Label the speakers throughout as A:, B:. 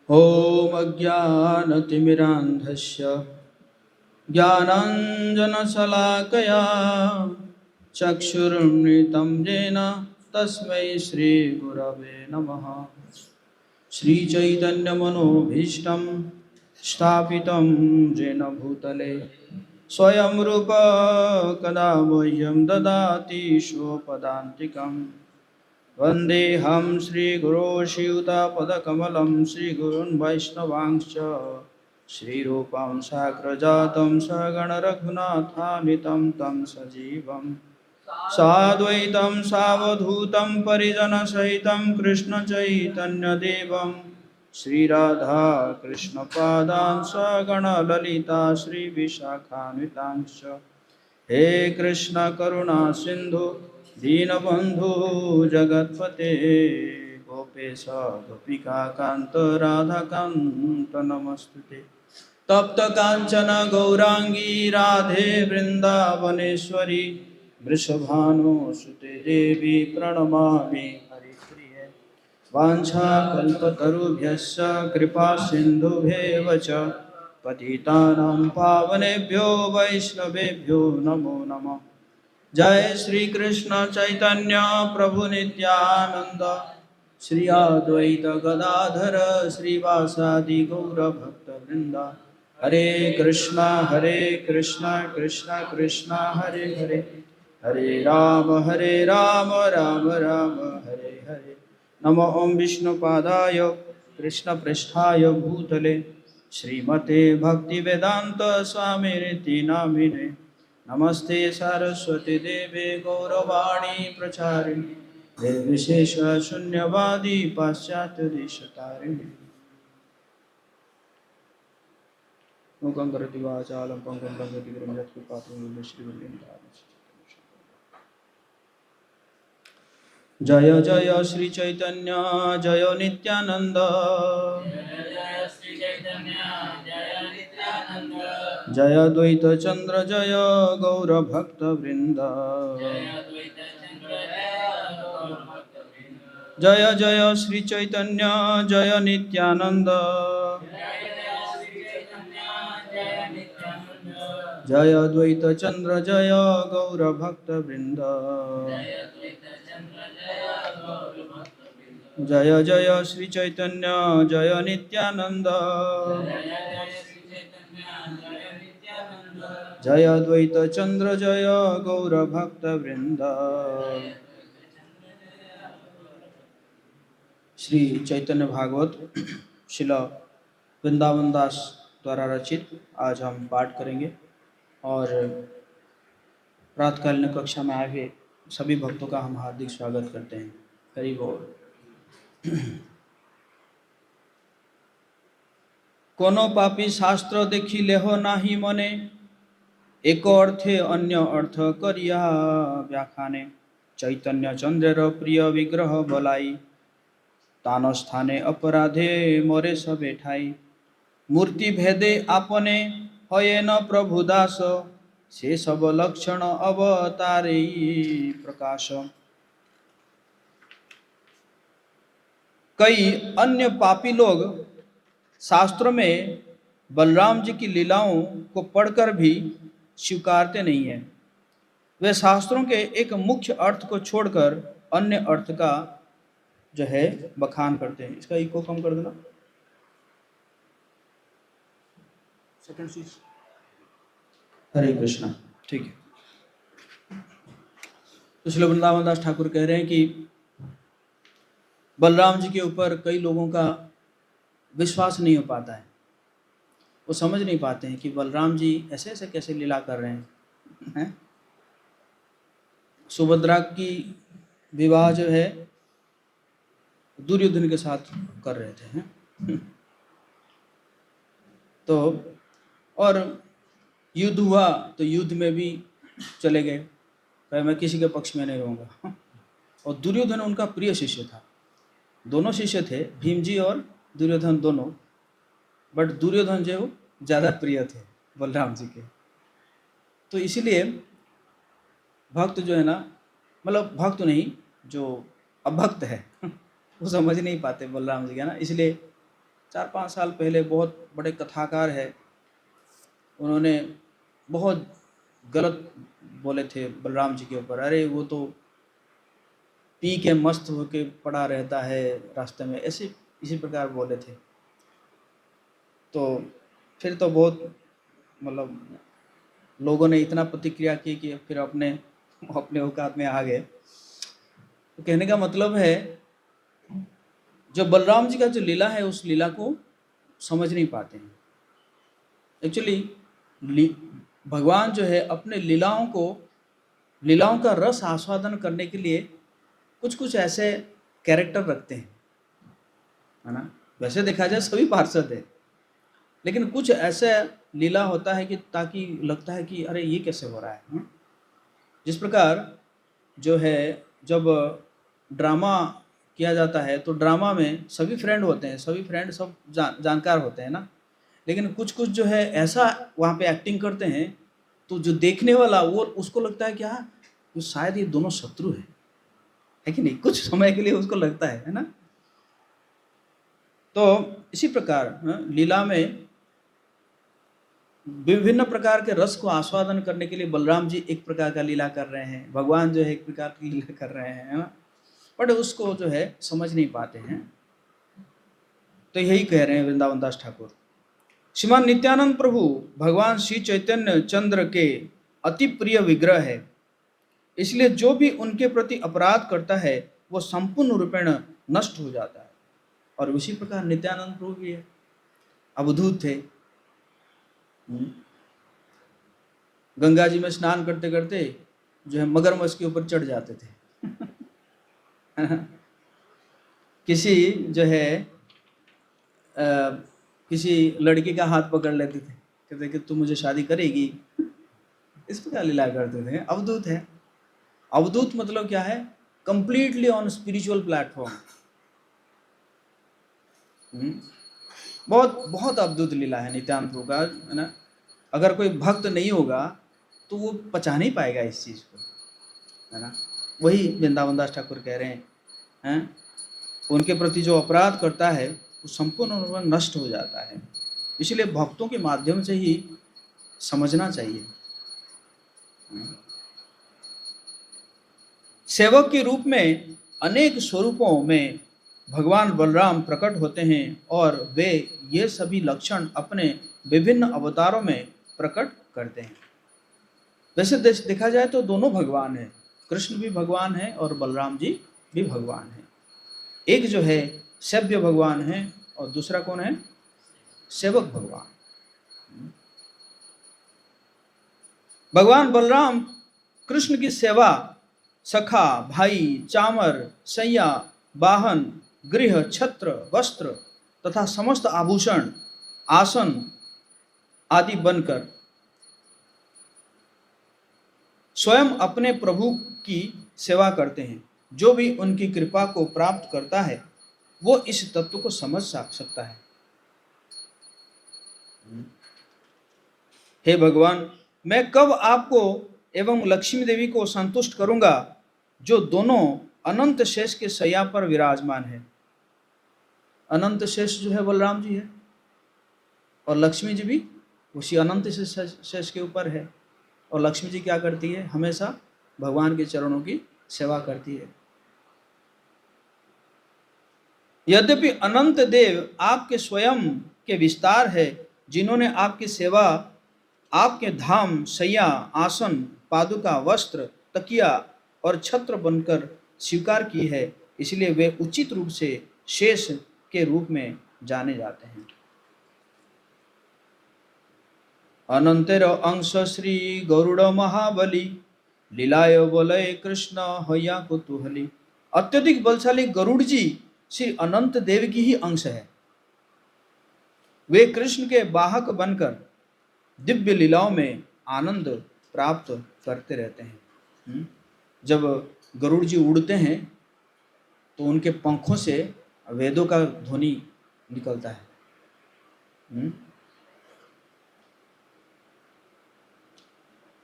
A: ॐ अज्ञानतिमिरान्धस्य ज्ञानाञ्जनशलाकया चक्षुरुन्मिलितं येन तस्मै श्रीगुरवे नमः। श्रीचैतन्यमनोभीष्टं स्थापितं येन भूतले स्वयं रूप कदा मह्यं ददाति स्वपदान्तिकम्। वन्देऽहं श्रीगुरो श्रीयुतापदकमलं श्रीगुरून् वैष्णवांश्च श्रीरूपं साग्रजातं सगणरघुनाथान्वितं तं सजीवं साद्वैतं सावधूतं परिजनसहितं कृष्णचैतन्यदेवं श्रीराधा कृष्णपादान् सगणललिता श्रीविशाखान्वितांश्च। हे कृष्ण करुणा सिंधु दीनबंधु जगतपते गोपेश गोपिका कांत राधा कांत नमस्तुते। तप्त कांचन गौरांगी राधे वृंदावनेश्वरी वृषभानुसुते देवी प्रणमामि हरिप्रिये। वाञ्छाकल्पतरुभ्यश्च कृपा सिन्धुभ्येव च पतितानां पावनेभ्यो वैष्णवेभ्यो नमो नमः। जय श्री कृष्ण चैतन्य प्रभु नित्यानंद श्री अद्वैत गदाधर श्रीवासादि गौर भक्तवृंद। हरे कृष्णा कृष्णा कृष्णा हरे हरे, हरे राम राम राम हरे हरे। नमो ओं विष्णुपादाय कृष्णपृष्ठाय भूतले श्रीमते भक्तिवेदांत स्वामिनिति नामिने। नमस्ते सरस्वती देवे गौरवाणी प्रचारिणी निर्विशेष शून्यवादी पाश्चात्य देशतारिणी। मूकं करोति वाचालं पंगुं लंघयति गिरिं यत्कृपातुं श्रीवल्लीं। जय जय श्री चैतन्य जय नित्यानंद, जय द्वैत चंद्र जय गौर भक्त वृंद। जय जय श्री चैतन्य जय नित्यानंद, जय द्वैत चंद्र जय गौर भक्त वृंद। जय जय श्री चैतन्य जय नित्यानंद, जय द्वैत चंद्र जय गौर भक्त वृंद। श्री चैतन्य भागवत शिला वृंदावन दास द्वारा रचित आज हम पाठ करेंगे और प्रातःकालीन कक्षा में आए हुए सभी भक्तों का हम हार्दिक स्वागत करते हैं। हरि बोल। कोनो पापी शास्त्र देखी लेहो नाही मने, एक अर्थे अन्य अर्थ करिया व्याखाने। चैतन्य चंद्रेर प्रिय विग्रह बोलाई, तान स्थाने अपराधे मोरे सबे ठाई। मूर्ति भेदे आपने हये न प्रभु दास, से सब लक्षण अवतारे प्रकाश। कई अन्य पापी लोग शास्त्रों में बलराम जी की लीलाओं को पढ़कर भी स्वीकारते नहीं हैं। वे शास्त्रों के एक मुख्य अर्थ को छोड़कर अन्य अर्थ का जो है बखान करते हैं। इसका इको कम कर देना। सेकंड चीज। हरे कृष्णा। ठीक है। तो श्री वृंदावन दास ठाकुर कह रहे हैं कि बलराम जी के ऊपर कई लोगों का विश्वास नहीं हो पाता है। वो समझ नहीं पाते हैं कि बलराम जी ऐसे ऐसे कैसे लीला कर रहे हैं। सुभद्रा की विवाह जो है दुर्योधन के साथ कर रहे थे हैं? तो और युद्ध हुआ तो युद्ध में भी चले गए, कहे मैं किसी के पक्ष में नहीं रहूँगा। और दुर्योधन उनका प्रिय शिष्य था। दोनों शिष्य थे, भीम जी और दुर्योधन दोनों, बट दुर्योधन जो ज़्यादा प्रिय थे बलराम जी के। तो इसीलिए भक्त जो है ना, मतलब भक्त नहीं, जो अभक्त है वो समझ नहीं पाते बलराम जी का ना। इसलिए 4-5 साल पहले बहुत बड़े कथाकार है, उन्होंने बहुत गलत बोले थे बलराम जी के ऊपर। अरे वो तो पी के मस्त होके पड़ा रहता है रास्ते में, ऐसे इसी प्रकार बोले थे। तो फिर तो बहुत मतलब लोगों ने इतना प्रतिक्रिया की कि फिर अपने अपने औकात में आ गए। तो कहने का मतलब है, जो बलराम जी का जो लीला है उस लीला को समझ नहीं पाते हैं। एक्चुअली भगवान जो है अपने लीलाओं का रस आस्वादन करने के लिए कुछ कुछ ऐसे कैरेक्टर रखते हैं, है ना। वैसे देखा जाए सभी पार्षद है, लेकिन कुछ ऐसे लीला होता है कि ताकि लगता है कि अरे ये कैसे हो रहा है। जिस प्रकार जो है जब ड्रामा किया जाता है तो ड्रामा में सभी फ्रेंड होते हैं, सभी फ्रेंड सब जानकार होते हैं ना, लेकिन कुछ कुछ जो है ऐसा वहाँ पे एक्टिंग करते हैं तो जो देखने वाला वो उसको लगता है कि हाँ तो शायद ये दोनों शत्रु है कि नहीं, कुछ समय के लिए उसको लगता है ना। तो इसी प्रकार लीला में विभिन्न प्रकार के रस को आस्वादन करने के लिए बलराम जी एक प्रकार का लीला कर रहे हैं, भगवान जो है एक प्रकार की लीला कर रहे हैं, है ना, बट उसको जो है समझ नहीं पाते हैं। तो यही कह रहे हैं वृंदावन दास ठाकुर। श्रीमान नित्यानंद प्रभु भगवान श्री चैतन्य चंद्र के अति प्रिय विग्रह है, इसलिए जो भी उनके प्रति अपराध करता है वो संपूर्ण रूपेण नष्ट हो जाता है। और उसी प्रकार नित्यानंद प्रभु भी है, अवधूत थे। गंगा जी में स्नान करते करते जो है मगरमच्छ के ऊपर चढ़ जाते थे किसी जो है किसी लड़की का हाथ पकड़ लेते थे, कहते कि तू मुझे शादी करेगी, इस प्रकार लीला करते थे। अवधूत है। अवधूत मतलब क्या है? Completely on spiritual platform. बहुत बहुत अवधूत लीला है नित्यानंद प्रभु का, है ना। अगर कोई भक्त नहीं होगा तो वो पचा नहीं पाएगा इस चीज़ को, है ना। वही वृंदावन दास ठाकुर कह रहे हैं, उनके प्रति जो अपराध करता है वो संपूर्ण रूप में नष्ट हो जाता है। इसलिए भक्तों के माध्यम से ही समझना चाहिए। सेवक के रूप में अनेक स्वरूपों में भगवान बलराम प्रकट होते हैं और वे ये सभी लक्षण अपने विभिन्न अवतारों में प्रकट करते हैं। वैसे देखा जाए तो दोनों भगवान हैं, कृष्ण भी भगवान है और बलराम जी भी भगवान है। एक जो है सेव्य भगवान है और दूसरा कौन है? सेवक भगवान। भगवान बलराम कृष्ण की सेवा सखा, भाई, चामर, सैया, वाहन, गृह, छत्र, वस्त्र तथा समस्त आभूषण, आसन आदि बनकर स्वयं अपने प्रभु की सेवा करते हैं। जो भी उनकी कृपा को प्राप्त करता है वो इस तत्व को समझ सकता है। हे भगवान, मैं कब आपको एवं लक्ष्मी देवी को संतुष्ट करूंगा जो दोनों अनंत शेष के शैया पर विराजमान है। अनंत शेष जो है बलराम जी है और लक्ष्मी जी भी उसी अनंत शेष के ऊपर है। और लक्ष्मी जी क्या करती है? हमेशा भगवान के चरणों की सेवा करती है। यद्यपि अनंत देव आपके स्वयं के विस्तार है, जिन्होंने आपकी सेवा आपके धाम, शैया, आसन, पादुका, वस्त्र, तकिया और छत्र बनकर स्वीकार की है, इसलिए वे उचित रूप से शेष के रूप में जाने जाते हैं। अनंतर अंश श्री गरुड़ महाबली, लीलाय बोलय कृष्ण हैया कुतूहली। अत्यधिक बलशाली गरुड़ जी श्री अनंत देव की ही अंश है। वे कृष्ण के वाहक बनकर दिव्य लीलाओं में आनंद प्राप्त करते रहते हैं। जब गरुड़ जी उड़ते हैं तो उनके पंखों से वेदों का ध्वनि निकलता है।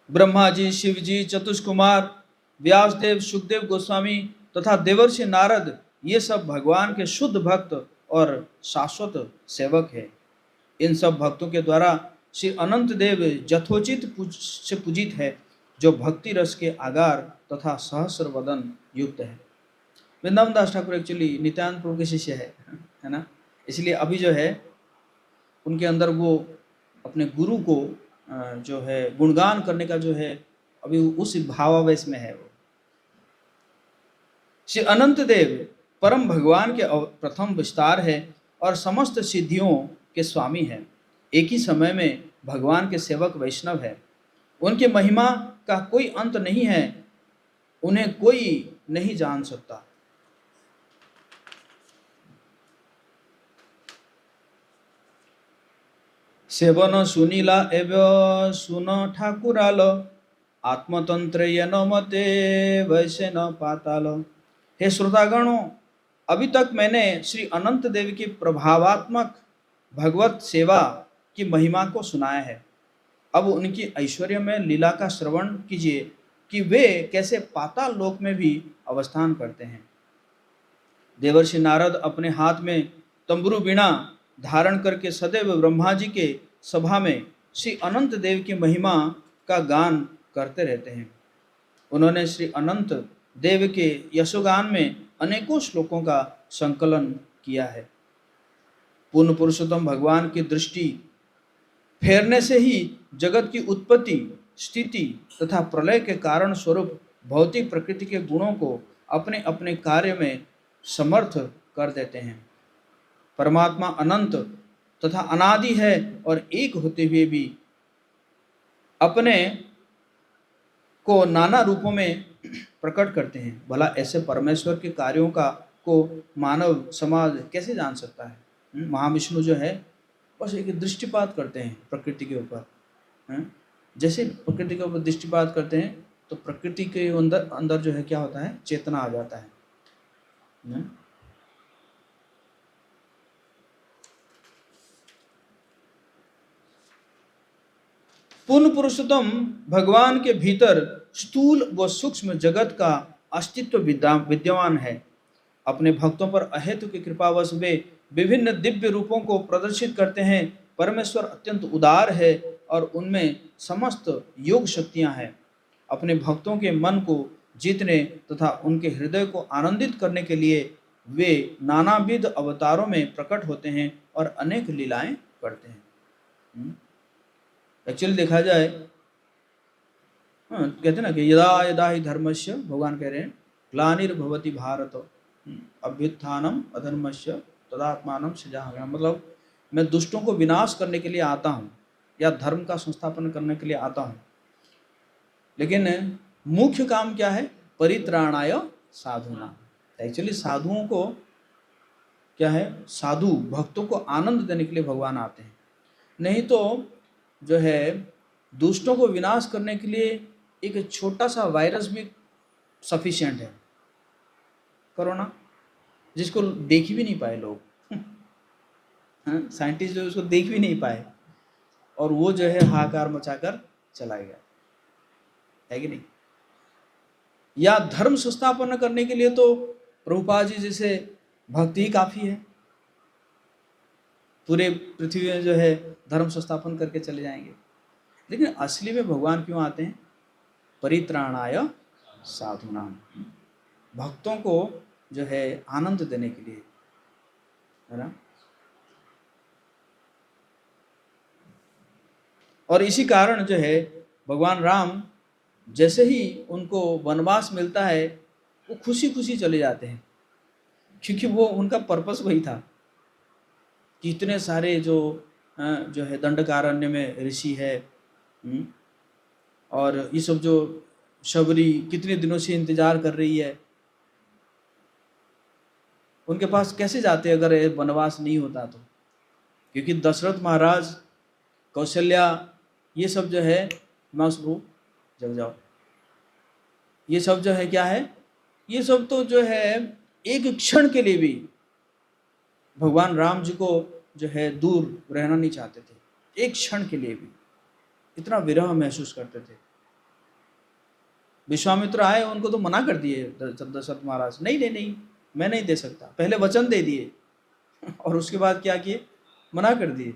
A: ब्रह्मा जी, शिव जी, चतुष्कुमार, व्यासदेव, सुखदेव गोस्वामी तथा देवर्षि नारद, ये सब भगवान के शुद्ध भक्त और शाश्वत सेवक है। इन सब भक्तों के द्वारा श्री अनंत देव यथोचित से पूजित है, जो भक्ति रस के आगार तथा सहस्र वदन युक्त है। वृंदावन दास ठाकुर एक्चुअली नित्यानंद प्रभु के शिष्य है ना, इसलिए अभी जो है उनके अंदर वो अपने गुरु को जो है गुणगान करने का जो है अभी उस भावावेश में है। वो श्री अनंत देव परम भगवान के प्रथम विस्तार है और समस्त सिद्धियों के स्वामी है। एक ही समय में भगवान के सेवक वैष्णव है। उनके महिमा का कोई अंत नहीं है, उन्हें कोई नहीं जान सकता। सेवन सुनीला एवं सुन ठाकुराल, आत्मतंत्र न मते वैसे न पाताल। हे श्रोतागणों, अभी तक मैंने श्री अनंत देव की प्रभावात्मक भगवत सेवा की महिमा को सुनाया है। अब उनकी ऐश्वर्यमय लीला का श्रवण कीजिए कि वे कैसे पाताल लोक में भी अवस्थान करते हैं। देवर्षि नारद अपने हाथ में तंबुरु बीणा धारण करके सदैव ब्रह्मा जी के सभा में श्री अनंत देव की महिमा का गान करते रहते हैं। उन्होंने श्री अनंत देव के यशोगान में अनेकों श्लोकों का संकलन किया है। पूर्ण पुरुषोत्तम भगवान की दृष्टि फेरने से ही जगत की उत्पत्ति, स्थिति तथा प्रलय के कारण स्वरूप भौतिक प्रकृति के गुणों को अपने अपने कार्य में समर्थ कर देते हैं। परमात्मा अनंत तथा अनादि है और एक होते हुए भी अपने को नाना रूपों में प्रकट करते हैं। भला ऐसे परमेश्वर के कार्यों का को मानव समाज कैसे जान सकता है? महाविष्णु जो है बस एक दृष्टिपात करते हैं प्रकृति के ऊपर। जैसे प्रकृति के ऊपर दृष्टिपात करते हैं तो प्रकृति के अंदर अंदर जो है क्या होता है, चेतना आ जाता है। पूर्ण पुरुषोत्तम भगवान के भीतर स्थूल व सूक्ष्म जगत का अस्तित्व विद्यमान है। अपने भक्तों पर अहेतु की कृपावश वे विभिन्न दिव्य रूपों को प्रदर्शित करते हैं। परमेश्वर अत्यंत उदार है और उनमें समस्त योग शक्तियां हैं। अपने भक्तों के मन को जीतने तथा उनके हृदय को आनंदित करने के लिए वे नानाविध अवतारों में प्रकट होते हैं और अनेक लीलाएं करते हैं। एक्चुअली देखा जाए, कहते हैं ना कि यदा यदा ही धर्मस्य, भगवान कह रहे हैं ग्लानिर्भवति भारत अभ्युत्थानम अधर्मस्य तदात्मानं सृजाम्यहम्। मतलब मैं दुष्टों को विनाश करने के लिए आता हूँ या धर्म का संस्थापन करने के लिए आता हूँ, लेकिन मुख्य काम क्या है? परित्राणाय साधूनां। एक्चुअली साधुओं को क्या है, साधु भक्तों को आनंद देने के लिए भगवान आते हैं। नहीं तो जो है दुष्टों को विनाश करने के लिए एक छोटा सा वायरस भी सफिशिएंट है, कोरोना, जिसको देख भी नहीं पाए लोग। साइंटिस्ट जो उसको देख भी नहीं पाए और वो जो है हाहाकार मचाकर चला गया, है कि नहीं? या धर्म संस्थापन करने के लिए तो प्रभुपाद जी जैसे भक्ति ही काफी है, पूरे पृथ्वी में जो है धर्म संस्थापन करके चले जाएंगे। लेकिन असली में भगवान क्यों आते हैं? परित्राणाय साधूनां, भक्तों को जो है आनंद देने के लिए, है ना? और इसी कारण जो है भगवान राम जैसे ही उनको वनवास मिलता है वो खुशी खुशी चले जाते हैं, क्योंकि वो उनका पर्पस वही था कि इतने सारे जो है दंडकारण्य में ऋषि है, और ये सब जो शबरी कितने दिनों से इंतजार कर रही है, उनके पास कैसे जाते अगर ये वनवास नहीं होता तो? क्योंकि दशरथ महाराज, कौशल्या, ये सब जो है मासरू जग जाओ, ये सब जो है क्या है, ये सब तो जो है एक क्षण के लिए भी भगवान राम जी को जो है दूर रहना नहीं चाहते थे। एक क्षण के लिए भी इतना विरह महसूस करते थे। विश्वामित्र आए, उनको तो मना कर दिए दशरथ महाराज, नहीं नहीं नहीं, मैं नहीं दे सकता, पहले वचन दे दिए और उसके बाद क्या किए, मना कर दिए।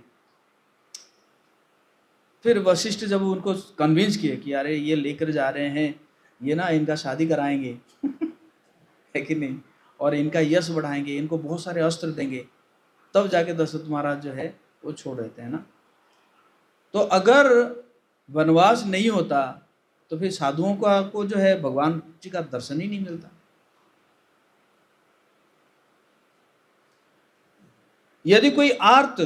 A: फिर वशिष्ठ जब उनको कन्विंस किए कि अरे ये लेकर जा रहे हैं, ये ना इनका शादी कराएंगे है कि नहीं, और इनका यश बढ़ाएंगे, इनको बहुत सारे अस्त्र देंगे, तब जाके दशरथ महाराज जो है वो छोड़ देते हैं ना। तो अगर वनवास नहीं होता तो फिर साधुओं को जो है भगवान जी का दर्शन ही नहीं मिलता। यदि कोई आर्त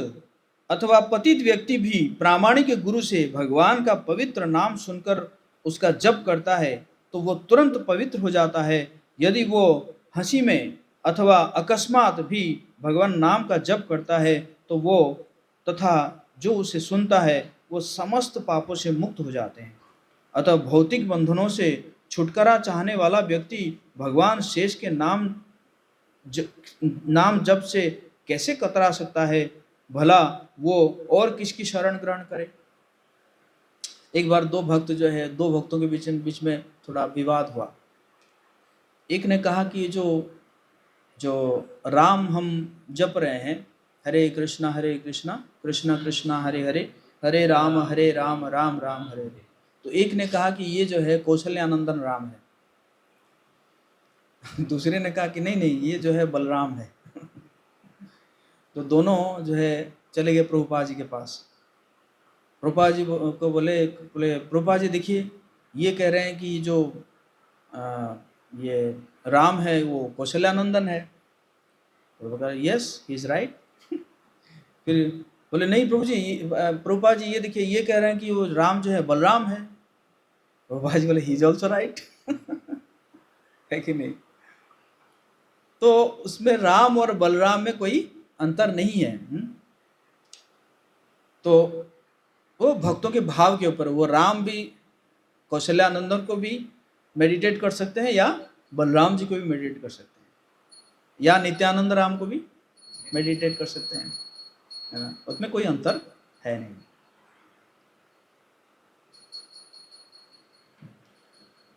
A: अथवा पतित व्यक्ति भी प्रामाणिक गुरु से भगवान का पवित्र नाम सुनकर उसका जप करता है तो वो तुरंत पवित्र हो जाता है। यदि वो हंसी में अथवा अकस्मात भी भगवान नाम का जप करता है तो वो तथा जो उसे सुनता है वो समस्त पापों से मुक्त हो जाते हैं। अतः भौतिक बंधनों से छुटकारा चाहने वाला व्यक्ति भगवान शेष के नाम जप से कैसे कतरा सकता है, भला वो और किसकी शरण ग्रहण करे। एक बार दो भक्तों के बीच में थोड़ा विवाद हुआ। एक ने कहा कि जो जो राम हम जप रहे हैं, हरे कृष्णा कृष्णा कृष्णा हरे हरे, हरे राम राम राम हरे हरे, तो एक ने कहा कि ये जो है कौशल्यानंदन राम है। दूसरे ने कहा कि नहीं नहीं, ये जो है बलराम है। तो दोनों जो है चले गए प्रभुपाद जी के पास। प्रभुपाद जी को बोले प्रभुपाद जी देखिए, ये कह रहे हैं कि जो ये राम है वो कौशल्यानंदन है। तो यस ही इज राइट। फिर बोले नहीं प्रभु जी, प्रभुपाद जी ये देखिए, ये कह रहे हैं कि वो राम जो है बलराम है। प्रभुपाद जी बोले ही इज ऑल्सो राइट। है कि नहीं। तो उसमें राम और बलराम में कोई अंतर नहीं है। तो वो भक्तों के भाव के ऊपर, वो राम भी कौशल्यानंदन को भी मेडिटेट कर सकते हैं या बलराम जी को भी मेडिटेट कर सकते हैं, या नित्यानंद राम को भी मेडिटेट कर सकते हैं, है ना। उसमें कोई अंतर है नहीं।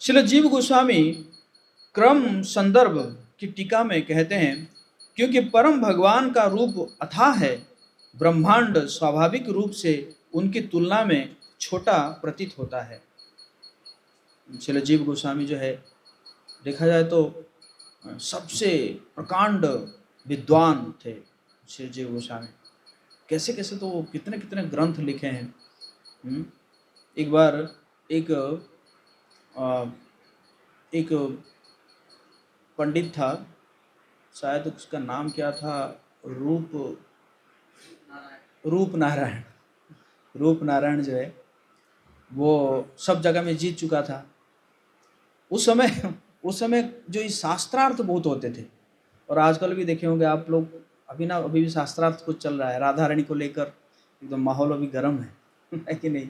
A: श्रील जीव गोस्वामी क्रम संदर्भ की टीका में कहते हैं, क्योंकि परम भगवान का रूप अथाह है, ब्रह्मांड स्वाभाविक रूप से उनकी तुलना में छोटा प्रतीत होता है। श्रील जीव गोस्वामी जो है देखा जाए तो सबसे प्रकांड विद्वान थे श्री जीव गोस्वामी। कैसे कैसे तो कितने कितने ग्रंथ लिखे हैं। एक बार एक पंडित था, शायद उसका नाम क्या था, रूप नारायण जो है वो सब जगह में जीत चुका था। उस समय जो ये शास्त्रार्थ बहुत होते थे, और आजकल भी देखे होंगे आप लोग, अभी भी शास्त्रार्थ कुछ चल रहा है, राधा रानी को लेकर एकदम माहौल अभी गर्म है कि नहीं।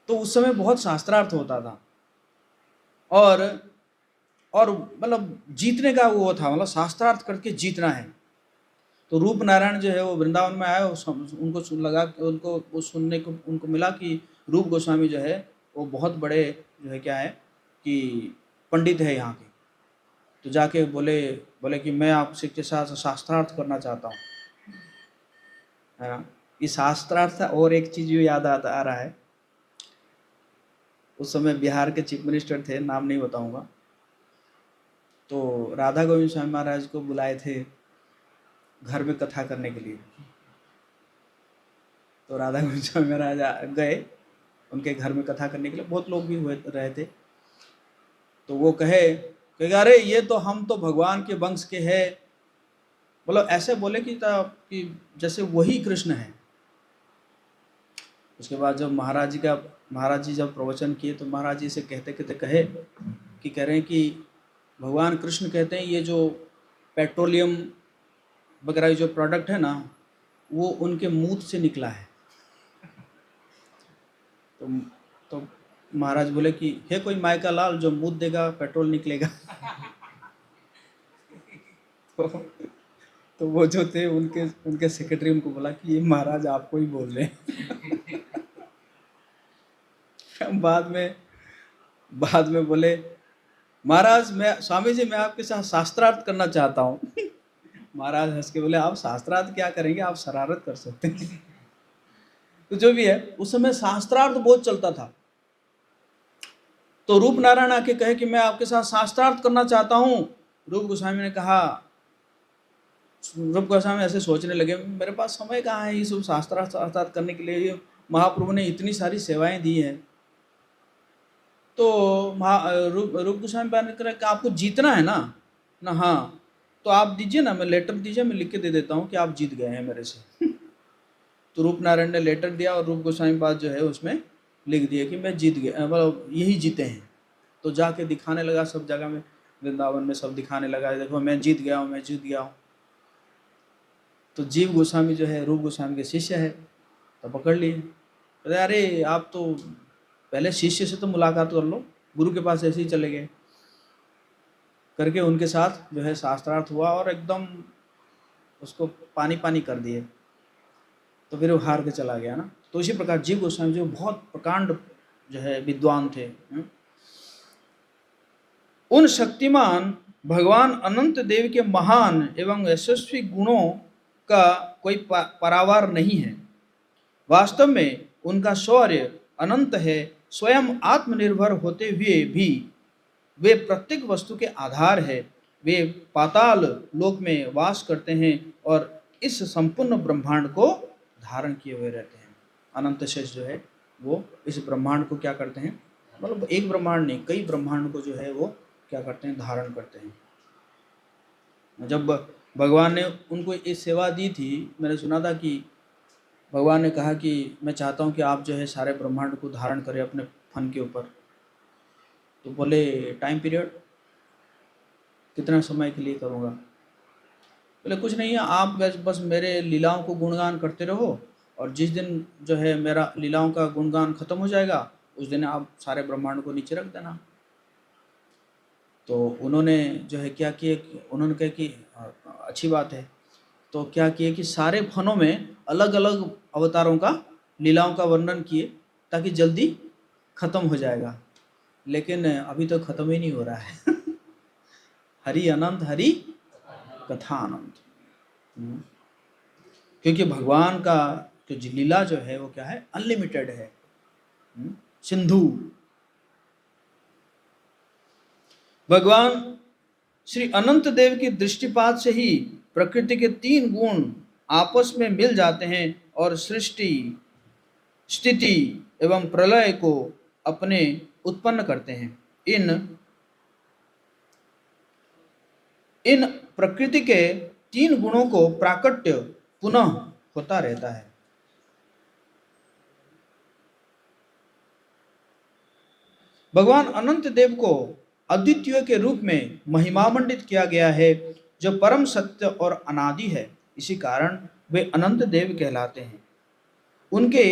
A: तो उस समय बहुत शास्त्रार्थ होता था, और मतलब जीतने का वो था, मतलब शास्त्रार्थ करके जीतना है। तो रूप नारायण जो है वो वृंदावन में आए, उनको लगा, उनको वो सुनने को उनको मिला कि रूप गोस्वामी जो है वो बहुत बड़े जो है क्या है कि पंडित है यहाँ के। तो जाके बोले कि मैं आपसे के साथ शास्त्रार्थ करना चाहता हूँ, है ना। इस शास्त्रार्थ और एक चीज़ जो याद आ रहा है, उस समय बिहार के चीफ मिनिस्टर थे, नाम नहीं बताऊंगा, तो राधा गोविंद स्वामी महाराज को बुलाए थे घर में कथा करने के लिए। तो राधा गोविंद स्वामी महाराज गए उनके घर में कथा करने के लिए, बहुत लोग भी हुए रहे थे। तो वो कहे अरे ये तो हम तो भगवान के वंश के हैं, मतलब ऐसे बोले कि जैसे वही कृष्ण है। उसके बाद जब महाराज जी जब प्रवचन किए तो महाराज जी से कहते कहे कि कह रहे हैं कि भगवान कृष्ण कहते हैं ये जो पेट्रोलियम वगैरह जो प्रोडक्ट है ना, वो उनके मूत से निकला है। तो महाराज बोले कि हे कोई माय का लाल, जो मूत देगा पेट्रोल निकलेगा। तो वो जो थे उनके सेक्रेटरी उनको बोला कि ये महाराज आपको ही बोल रहे हैं। बाद में बोले महाराज, स्वामी जी मैं आपके साथ शास्त्रार्थ करना चाहता हूँ। महाराज हंस के बोले आप शास्त्रार्थ क्या करेंगे, आप शरारत कर सकते हैं। तो जो भी है, उस समय शास्त्रार्थ बहुत चलता था। तो रूप नारायण आके कहे कि मैं आपके साथ शास्त्रार्थ करना चाहता हूँ। रूप गोस्वामी ने कहा, रूप गोस्वामी ऐसे सोचने लगे, मेरे पास समय कहाँ है ये सब शास्त्रार्थ करने के लिए, महाप्रभु ने इतनी सारी सेवाएं दी हैं। तो रूप गोस्वामी ने कहा कि आपको जीतना है ना, हाँ तो आप दीजिए ना, मैं लेटर दीजिए, मैं लिख के दे देता हूँ कि आप जीत गए हैं मेरे से। तो रूप नारायण ने लेटर दिया और रूप गोस्वामी पाद जो है उसमें लिख दिया कि मैं जीत गया, मतलब यही जीते हैं। तो जाके दिखाने लगा सब जगह में, वृंदावन में सब दिखाने लगा, देखो मैं जीत गया हूँ, मैं जीत गया हूँ। तो जीव गोस्वामी जो है रूप गोस्वामी के शिष्य है, तो पकड़ लिए, अरे आप तो पहले शिष्य से तो मुलाकात कर लो, गुरु के पास ऐसे ही चले गए। करके उनके साथ जो है शास्त्रार्थ हुआ और एकदम उसको पानी पानी कर दिए, तो फिर वो हार के चला गया ना। तो इसी प्रकार जीव गोस्वामी जो बहुत प्रकांड जो है विद्वान थे, उन शक्तिमान भगवान अनंत देव के महान एवं यशस्वी गुणों का कोई परावार नहीं है। वास्तव में उनका शौर्य अनंत है। स्वयं आत्मनिर्भर होते हुए भी वे प्रत्येक वस्तु के आधार है। वे पाताल लोक में वास करते हैं और इस संपूर्ण ब्रह्मांड को धारण किए हुए रहते हैं। अनंत शेष जो है वो इस ब्रह्मांड को क्या करते हैं, मतलब एक ब्रह्मांड नहीं, कई ब्रह्मांड को जो है वो क्या करते हैं, धारण करते हैं। जब भगवान ने उनको ये सेवा दी थी, मैंने सुना था कि भगवान ने कहा कि मैं चाहता हूँ कि आप जो है सारे ब्रह्मांड को धारण करें अपने फन के ऊपर। तो बोले टाइम पीरियड कितना समय के लिए करूँगा? बोले कुछ नहीं है, आप बस मेरे लीलाओं को गुणगान करते रहो, और जिस दिन जो है मेरा लीलाओं का गुणगान खत्म हो जाएगा उस दिन आप सारे ब्रह्मांड को नीचे रख देना। तो उन्होंने जो है क्या किए, उन्होंने कहा कि अच्छी बात है। तो क्या किए कि सारे फनों में अलग अलग अवतारों का लीलाओं का वर्णन किए ताकि जल्दी खत्म हो जाएगा, लेकिन अभी तो खत्म ही नहीं हो रहा है। हरि अनंत, हरि कथा अनंत। क्योंकि भगवान का जो लीला जो है वो क्या है, अनलिमिटेड है। सिंधु भगवान श्री अनंत देव की दृष्टिपात से ही प्रकृति के तीन गुण आपस में मिल जाते हैं और सृष्टि, स्थिति एवं प्रलय को अपने उत्पन्न करते हैं। इन प्रकृति के तीन गुणों को प्राकट्य पुनः होता रहता है। भगवान अनंत देव को अद्वितीय के रूप में महिमामंडित किया गया है, जो परम सत्य और अनादि है। इसी कारण वे अनंत देव कहलाते हैं। उनके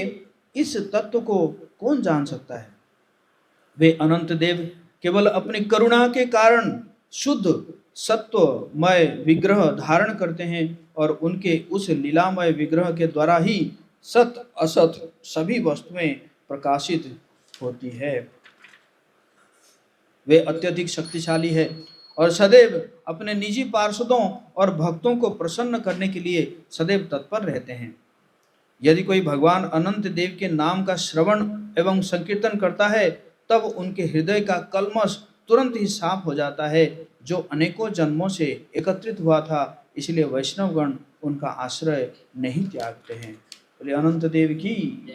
A: इस तत्व को कौन जान सकता है? वे अनंत देव केवल अपनी करुणा के कारण शुद्ध सत्वमय विग्रह धारण करते हैं और उनके उस लीलामय विग्रह के द्वारा ही सत असत सभी वस्तुएं प्रकाशित होती है। वे अत्यधिक शक्तिशाली है और सदैव अपने निजी पार्षदों और भक्तों को प्रसन्न करने के लिए सदैव तत्पर रहते हैं। यदि कोई भगवान अनंत देव के नाम का श्रवण एवं संकीर्तन करता है, तब उनके हृदय का कल्मश तुरंत ही साफ हो जाता है, जो अनेकों जन्मों से एकत्रित हुआ था। इसलिए वैष्णवगण उनका आश्रय नहीं त्यागते हैं। बोले अनंत देव की।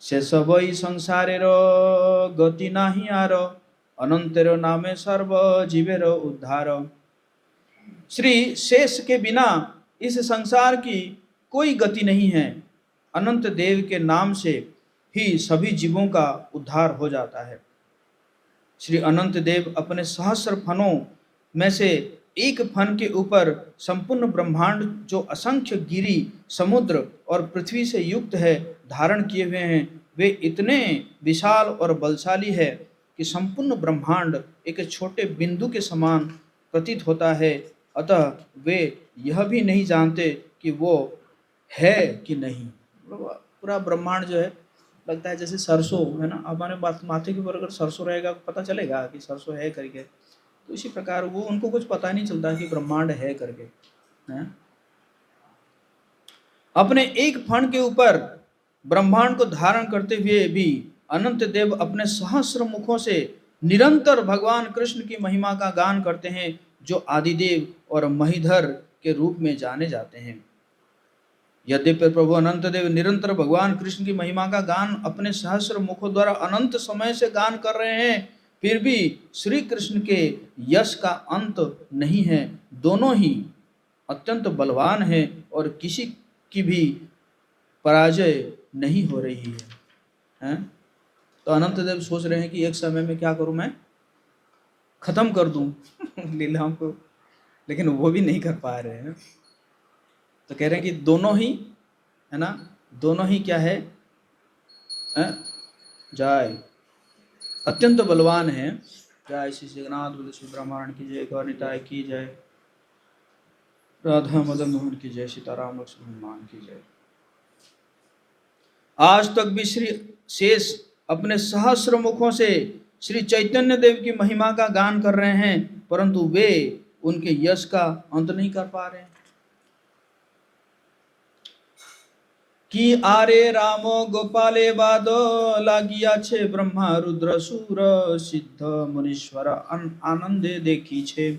A: से सबई संसारेर गति नाही आर, अनंतेर नामे सर्व जीवेर उद्धार। श्री शेष के बिना इस संसार की कोई गति नहीं है। अनंत देव के नाम से ही सभी जीवों का उद्धार हो जाता है। श्री अनंत देव अपने सहस्र फनों में से एक फन के ऊपर संपूर्ण ब्रह्मांड, जो असंख्य गिरी, समुद्र और पृथ्वी से युक्त है, धारण किए हुए हैं। वे इतने विशाल और बलशाली है कि संपूर्ण ब्रह्मांड एक छोटे बिंदु के समान प्रतीत होता है। अतः वे यह भी नहीं जानते कि वो है कि नहीं। पूरा ब्रह्मांड जो है लगता है जैसे सरसों है ना, हमारे माथे के ऊपर अगर सरसों रहेगा पता चलेगा कि सरसों है करके। तो इसी प्रकार वो उनको कुछ पता नहीं चलता कि ब्रह्मांड है करके, हैं? अपने एक फण के ऊपर ब्रह्मांड को धारण करते हुए भी अनंत देव अपने सहस्र मुखों से निरंतर भगवान कृष्ण की महिमा का गान करते हैं, जो आदिदेव और महीधर के रूप में जाने जाते हैं। यद्यपि प्रभु अनंत देव निरंतर भगवान कृष्ण की महिमा का गान अपने सहस्र मुखों द्वारा अनंत समय से गान कर रहे हैं, फिर भी श्री कृष्ण के यश का अंत नहीं है। दोनों ही अत्यंत बलवान हैं और किसी की भी पराजय नहीं हो रही है, हैं? तो अनंत देव सोच रहे हैं कि एक समय में क्या करूं, मैं खत्म कर दूं लीलाओं को, लेकिन वो भी नहीं कर पा रहे हैं। तो कह रहे हैं कि दोनों ही, है ना, दोनों ही क्या है, जय, अत्यंत बलवान है। जय श्री जगन्नाथ बल श्री ब्रह्मांड की जय, गौर निताय की जय, राधा मदन मोहन की जय, सीताराम लक्ष्मण हनुमान की जय। आज तक भी श्री शेष अपने सहस्र मुखों से श्री चैतन्य देव की महिमा का गान कर रहे हैं, परंतु वे उनके यश का अंत नहीं कर पा रहे हैं। कि आरे रामो गोपाले बादो लागिया छे ब्रह्मा रुद्र सूर सिद्ध मुनीश्वर आनंदे देखी छे।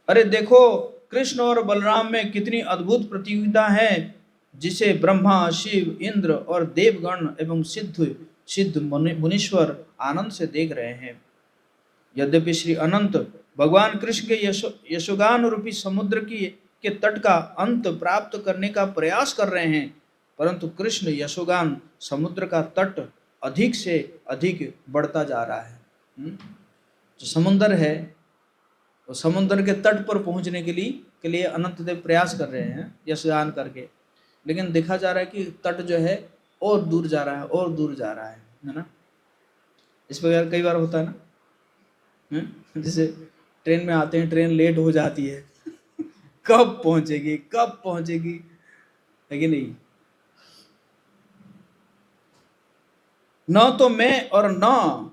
A: अरे देखो, कृष्ण और बलराम में कितनी अद्भुत प्रतियोगिता है, जिसे ब्रह्मा, शिव, इंद्र और देवगण एवं सिद्ध सिद्ध मुनीश्वर आनंद से देख रहे हैं। यद्यपि श्री अनंत भगवान कृष्ण के यशोगान रूपी समुद्र के तट का अंत प्राप्त करने का प्रयास कर रहे हैं, परंतु कृष्ण यशोगान समुद्र का तट अधिक से अधिक बढ़ता जा रहा है। जो समुद्र है, तो समुद्र के तट पर पहुंचने के लिए अनंत देव प्रयास कर रहे हैं यशगान करके, लेकिन देखा जा रहा है कि तट जो है और दूर जा रहा है और दूर जा रहा है ना। इस प्रकार कई बार होता है ना, जैसे ट्रेन में आते हैं, ट्रेन लेट हो जाती है कब पहुंचेगी, है कि नहीं। न तो मैं और न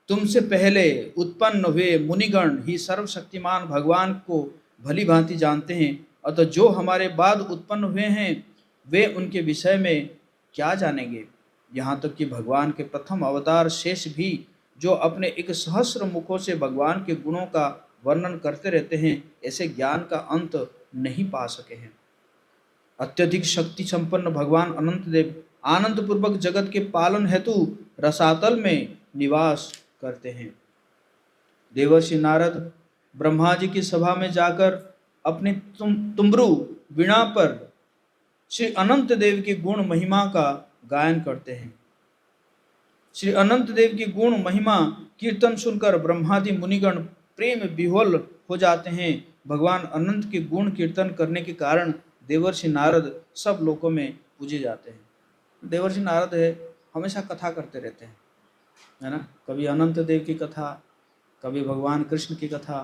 A: तुमसे पहले उत्पन्न हुए मुनिगण ही सर्वशक्तिमान भगवान को भली भांति जानते हैं, अतः जो हमारे बाद उत्पन्न हुए हैं वे उनके विषय में क्या जानेंगे। यहाँ तक कि भगवान के प्रथम अवतार शेष भी, जो अपने एक सहस्र मुखों से भगवान के गुणों का वर्णन करते रहते हैं, ऐसे ज्ञान का अंत नहीं पा सके हैं। अत्यधिक शक्ति संपन्न भगवान अनंत देव आनंद पूर्वक जगत के पालन हेतु रसातल में निवास करते हैं। देवर्षि नारद ब्रह्मा जी की सभा में जाकर अपनी तुम्बरू वीणा पर श्री अनंत देव की गुण महिमा का गायन करते हैं। श्री अनंत देव की गुण महिमा कीर्तन सुनकर ब्रह्मादि मुनिगण प्रेम विह्वल हो जाते हैं। भगवान अनंत के गुण कीर्तन करने के कारण देवर्षि नारद सब लोकों में पूजे जाते हैं। देवर्षि नारद है, हमेशा कथा करते रहते हैं, है ना। कभी अनंत देव की कथा, कभी भगवान कृष्ण की कथा,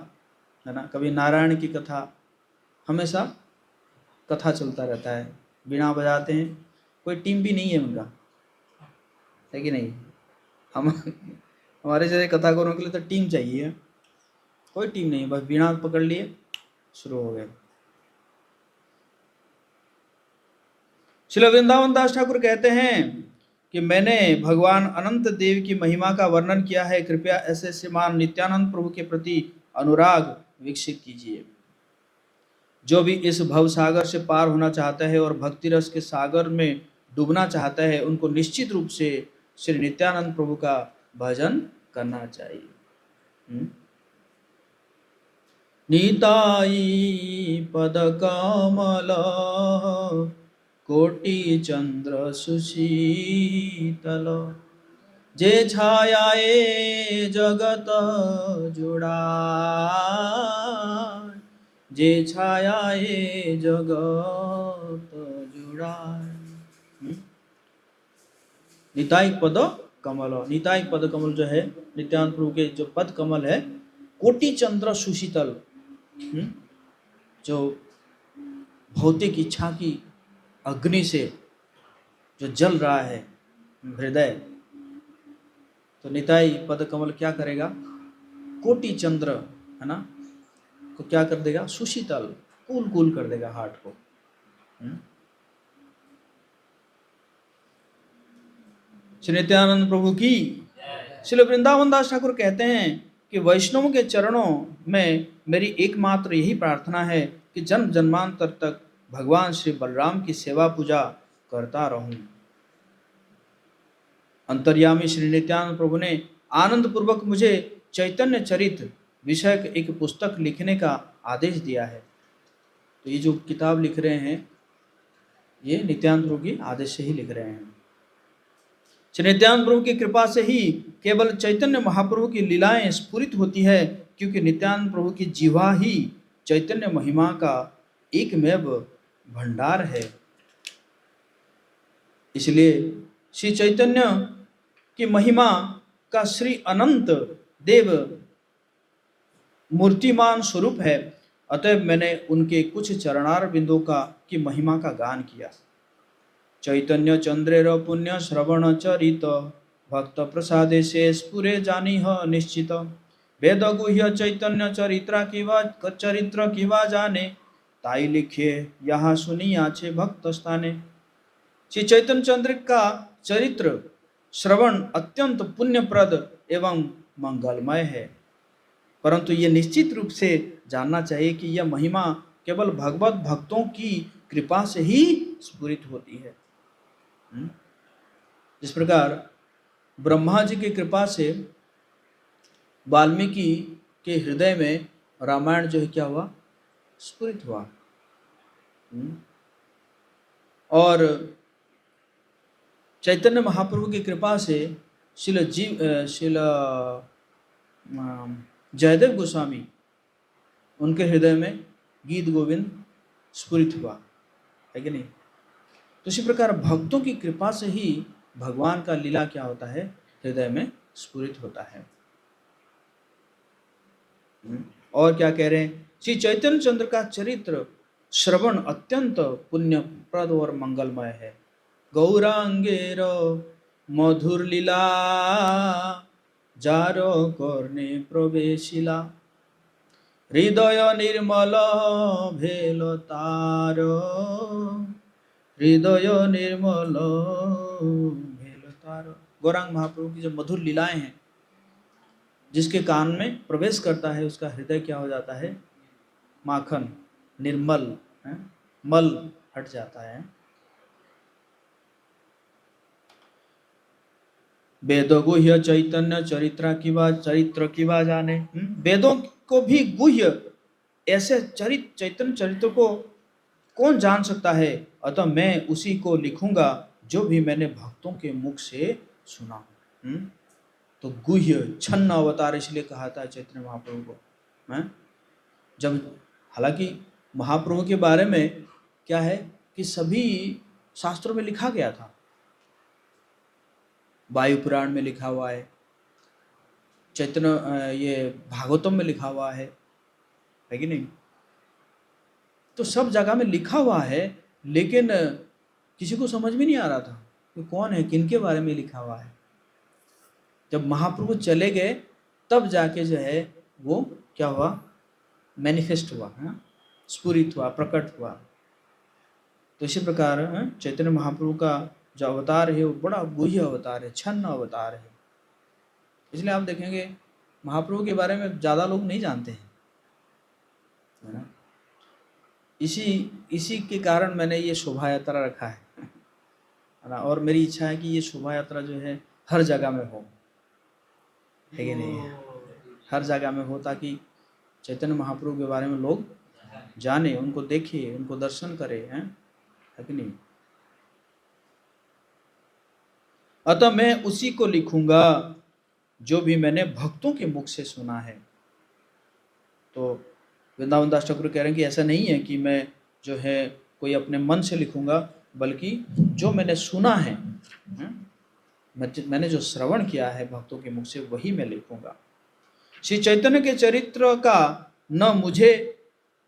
A: है ना, कभी नारायण की कथा, हमेशा कथा चलता रहता है। बीणा बजाते हैं, कोई टीम भी नहीं है उनका, है कि नहीं। हम हमारे जैसे कथा करों के लिए तो टीम चाहिए, कोई टीम नहीं, बस बीणा पकड़ लिए, शुरू हो गए। श्री वृंदावन दास ठाकुर कहते हैं कि मैंने भगवान अनंत देव की महिमा का वर्णन किया है, कृपया ऐसे श्रीमान नित्यानंद प्रभु के प्रति अनुराग विकसित कीजिए। जो भी इस भव सागर से पार होना चाहता है और भक्ति रस के सागर में डूबना चाहता है, उनको निश्चित रूप से श्री नित्यानंद प्रभु का भजन करना चाहिए। निताई पद कमल कोटि चंद्र सुशीतल, जे छायाए जगत जुड़ा, जे छायाए जगत जुड़ा। निताई पद कमल, निताई पद कमल जो है नित्यानंद प्रभु के जो पद कमल है, कोटि चंद्र सुशीतल, जो भौतिक इच्छा की अग्नि से जो जल रहा है हृदय, तो निताई पद कमल क्या करेगा, कोटि चंद्र, है ना, को क्या कर देगा, सुशीतल, कूल कूल कर देगा हार्ट को। श्री नित्यानंद प्रभु की। श्री वृंदावन दास ठाकुर कहते हैं कि वैष्णव के चरणों में मेरी एकमात्र यही प्रार्थना है कि जन्म जन्मांतर तक भगवान श्री बलराम की सेवा पूजा करता रहूं। अंतर्यामी श्री नित्यानंद प्रभु ने आनंद पूर्वक मुझे चैतन्य चरित्र विषयक एक पुस्तक लिखने का आदेश दिया है। तो ये जो किताब लिख रहे हैं ये नित्यानंद प्रभु की आदेश से ही लिख रहे हैं। श्री नित्यानंद प्रभु की कृपा से ही केवल चैतन्य महाप्रभु की लीलाएं स्फुरित होती है, क्योंकि नित्यानंद प्रभु की जीवा ही चैतन्य महिमा का एकमेव भंडार है। इसलिए श्री चैतन्य की महिमा का श्री अनंत देव मूर्तिमान स्वरूप है। अतएव मैंने उनके कुछ चरणार बिंदु की महिमा का गान किया। चैतन्य चंद्रेर पुण्य श्रवण चरित भक्त प्रसादे से स्फुरे जानी निश्चित। वेद गुह्य चैतन्य चरित्र किवा जाने, ताई लिखे यहाँ सुनी आछे भक्त स्थाने। श्री चैतन्य चंद्र का चरित्र श्रवण अत्यंत पुण्यप्रद एवं मंगलमय है, परंतु ये निश्चित रूप से जानना चाहिए कि यह महिमा केवल भगवत भक्तों की कृपा से ही स्फुरित होती है। जिस प्रकार ब्रह्मा जी की कृपा से वाल्मीकि के हृदय में रामायण जो है क्या हुआ, स्फुरित हुआ। और चैतन्य महाप्रभु की कृपा से श्रील जयदेव गोस्वामी उनके हृदय में गीत गोविंद स्फुरित हुआ है कि नहीं। तो इसी प्रकार भक्तों की कृपा से ही भगवान का लीला क्या होता है, हृदय में स्फुरित होता है। और क्या कह रहे हैं, श्री चैतन्य चंद्र का चरित्र श्रवण अत्यंत पुण्यप्रद और मंगलमय है। गौरांगेर मधुर लीला जारो कर्णे प्रवेशिला, हृदय निर्मल भेल तार, हृदय निर्मल भेल तार। गौरांग महाप्रभु की जो मधुर लीलाएं हैं, जिसके कान में प्रवेश करता है उसका हृदय क्या हो जाता है, माखन निर्मल है? मल हट जाता है। वेदों गुह्य चैतन्य चरित्र किवा जाने। वेदों को भी गुह्य ऐसे चैतन्य चरित्र को कौन जान सकता है। अतः मैं उसी को लिखूंगा जो भी मैंने भक्तों के मुख से सुना। तो गुह्य छन्न अवतार इसलिए कहा था चैतन्य महाप्रभु को। जब हालांकि महाप्रभु के बारे में क्या है कि सभी शास्त्रों में लिखा गया था, वायु पुराण में लिखा हुआ है, चैतन्य ये भागवतम में लिखा हुआ है कि नहीं। तो सब जगह में लिखा हुआ है, लेकिन किसी को समझ में नहीं आ रहा था कि कौन है, किनके बारे में लिखा हुआ है। जब महाप्रभु चले गए तब जाके जो है वो क्या हुआ, मैनिफेस्ट हुआ, स्फुरित हुआ, प्रकट हुआ। तो इसी प्रकार चैतन्य महाप्रभु का जो अवतार है वो बड़ा गुह्य अवतार है, छन्न अवतार है। इसलिए आप देखेंगे महाप्रभु के बारे में ज़्यादा लोग नहीं जानते हैं, है ना। इसी के कारण मैंने ये शोभा यात्रा रखा है ना। और मेरी इच्छा है कि ये शोभा यात्रा जो है हर जगह में हो, है कि नहीं, हर जगह में हो, ताकि चैतन्य महाप्रभु के बारे में लोग जाने, उनको देखे, उनको दर्शन करे, है कि नहीं। अतः मैं उसी को लिखूंगा जो भी मैंने भक्तों के मुख से सुना है। तो वृंदावन दास ठाकुर कह रहे हैं कि ऐसा नहीं है कि मैं जो है कोई अपने मन से लिखूंगा, बल्कि जो मैंने सुना है, मैंने जो श्रवण किया है भक्तों के मुख से, वही मैं लिखूंगा। श्री चैतन्य के चरित्र का न मुझे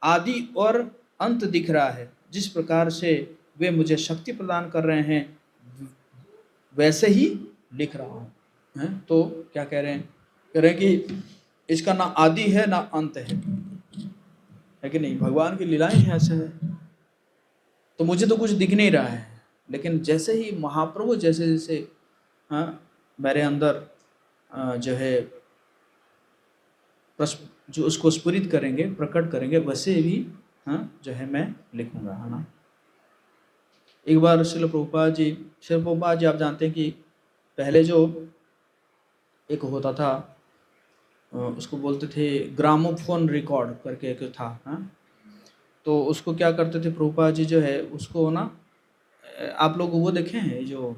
A: आदि और अंत दिख रहा है। जिस प्रकार से वे मुझे शक्ति प्रदान कर रहे हैं वैसे ही लिख रहा हूँ। तो क्या कह रहे हैं, कह रहे हैं कि इसका ना आदि है ना अंत है। है कि नहीं? भगवान की लीलाएं हैं ऐसे है। तो मुझे तो कुछ दिख नहीं रहा है, लेकिन जैसे ही महाप्रभु जैसे जैसे हाँ मेरे अंदर जो है जो उसको स्फुरित करेंगे, प्रकट करेंगे, वैसे भी हाँ जो है मैं लिखूंगा, है ना। एक बार श्रील प्रभुपाद जी आप जानते हैं कि पहले जो एक होता था उसको बोलते थे ग्रामोफोन रिकॉर्ड करके एक था, हाँ। तो उसको क्या करते थे प्रभुपाद जी जो है उसको ना, आप लोग वो देखे हैं जो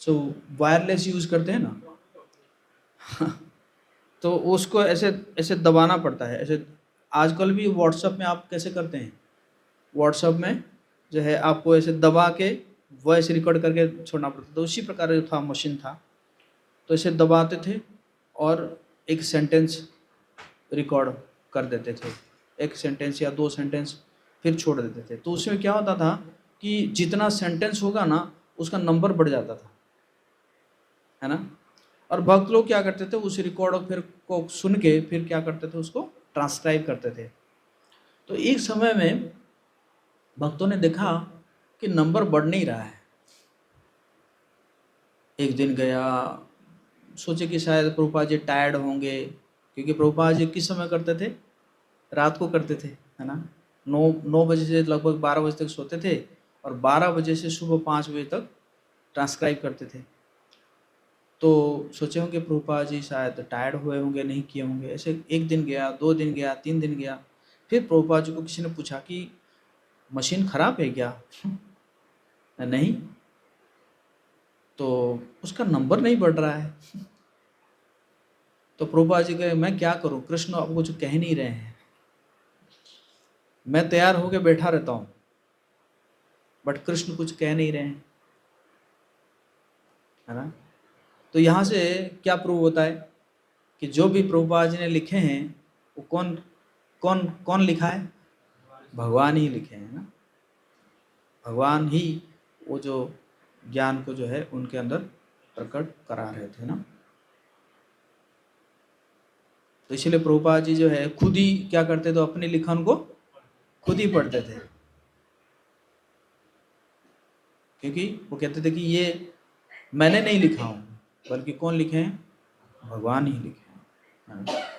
A: सो वायरलेस यूज करते हैं ना तो उसको ऐसे ऐसे दबाना पड़ता है ऐसे। आजकल भी व्हाट्सएप में आप कैसे करते हैं, व्हाट्सएप में जो है आपको ऐसे दबा के वॉइस रिकॉर्ड करके छोड़ना पड़ता था, तो उसी प्रकार जो था मशीन था। तो ऐसे दबाते थे और एक सेंटेंस रिकॉर्ड कर देते थे, एक सेंटेंस या दो सेंटेंस, फिर छोड़ देते थे। तो उसमें क्या होता था कि जितना सेंटेंस होगा ना उसका नंबर बढ़ जाता था, है ना। और भक्त लोग क्या करते थे उस रिकॉर्ड फिर को सुन के फिर क्या करते थे उसको ट्रांसक्राइब करते थे। तो एक समय में भक्तों ने देखा कि नंबर बढ़ नहीं रहा है। एक दिन गया, सोचे कि शायद प्रभुपाद जी टायर्ड होंगे, क्योंकि प्रभुपाद जी किस समय करते थे, रात को करते थे, है ना। 9 बजे से लगभग 12 बजे तक सोते थे और 12 बजे से सुबह 5 बजे तक ट्रांसक्राइब करते थे। तो सोचे होंगे प्रभुपाद जी शायद टायर्ड हुए होंगे, नहीं किए होंगे। ऐसे एक दिन गया, 2 दिन गया, 3 दिन गया, फिर प्रभुपाद जी को किसी ने पूछा कि मशीन खराब है क्या नहीं, तो उसका नंबर नहीं बढ़ रहा है। तो प्रभुपाद जी कहे मैं क्या करूं, कृष्ण आपको कुछ कह नहीं रहे हैं, मैं तैयार होकर बैठा रहता हूं बट कृष्ण कुछ कह नहीं रहे हैं, है ना। तो यहाँ से क्या प्रूव होता है कि जो भी प्रभुपाद जी ने लिखे हैं वो कौन कौन कौन लिखा है, भगवान ही लिखे हैं ना। भगवान ही वो जो ज्ञान को जो है उनके अंदर प्रकट करा रहे थे ना। तो इसलिए प्रभुपाद जी जो है खुद ही क्या करते थे, तो अपने लिखन को खुद ही पढ़ते थे, क्योंकि वो कहते थे कि ये मैंने नहीं लिखा हूँ बल्कि कौन लिखे हैं, भगवान ही लिखे हैं।